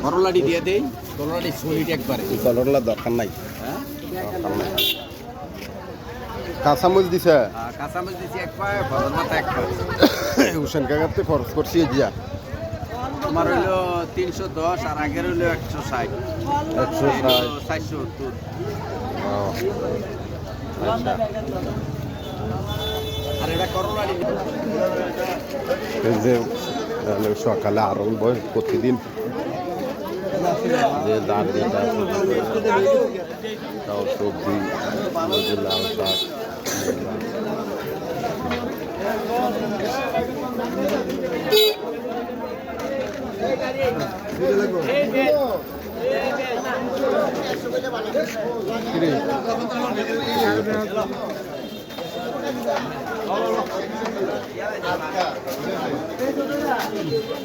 করলাটি দিয়ে দেই, করলাটি সলিড একবারে। করলা দরকার নাই, কাঁচামরিচ দিছে, কাঁচামরিচ দিচ্ছি এক পায়ে, ভদর মাথা এক পায়ে। হুসেন কাকাতে খরচ করছি দিয়া তোমার হইলো 310 আর আগের হইলো 160, 470। আচ্ছা। আর এটা করলাটি এই যে সকালে আরম্ভ হয় প্রতিদিন যে দাঁড় যেটা তাও সবজি, লাল শাক,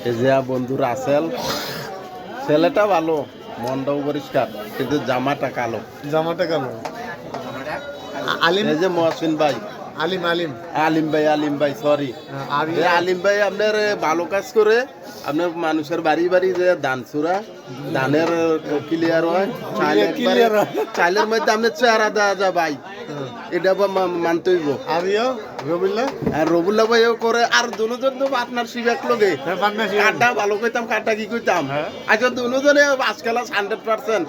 এই যে বন্ধুরা আসেল, ছেলেটা ভালো, মনটাও পরিষ্কার, কিন্তু জামাটা কালো। জামাটা কেন? আলিম, এই যে মহসিন ভাই, আলিম আলিম আলিম ভাই সরি, আলিম ভাই আপনার ভালো কাজ করে, আপনার মানুষের বাড়ি বাড়ি যে ধান চূড়া, ধানের ক্লিয়ার হয়, চাইলের মধ্যে আপনার চেহারা দেওয়া যায় ভাই, এটা মানতে হইব। আমিও রবিল্লা আর রবুল্লা ভাইও করে, আর দুজন তো পার্টনারশিপ এক লগে, কাটা ভালো কইতাম, কাটা কি কইতাম, আচ্ছা দুজনে আজকাল 100%।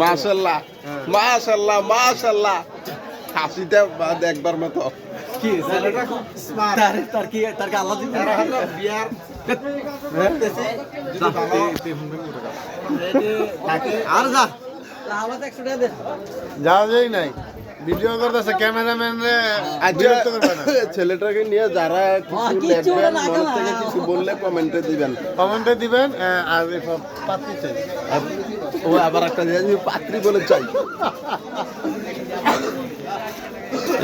মাশাআল্লাহ মাশাআল্লাহ মাশাআল্লাহ, হাসিটা দেখবার মতো। কি ছেলেটা খুব স্মার্ট। তার কি আল্লাহ দিতে বিয়ার আর যা আলাদা 100 টাকা দে, যাওয়া যায় নাই, ভিডিও করতেছে ক্যামেরাম্যান রে বিরক্ত করবে না। ছেলেটাকে নিয়ে যারা কিছু লিখবেন, মন থেকে কিছু বললে কমেন্টে দিবেন, কমেন্টে দিবেন। আর পাত্রী চাই, ও আবার একটা পাত্রী বলে চাই।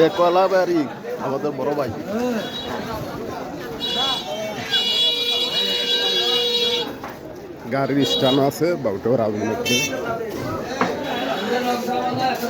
এ কলাবাড়ি আমাদের বড় ভাই। গাড়ির স্ট্যান্ড আছে, বাবুটাও রাজনীতি।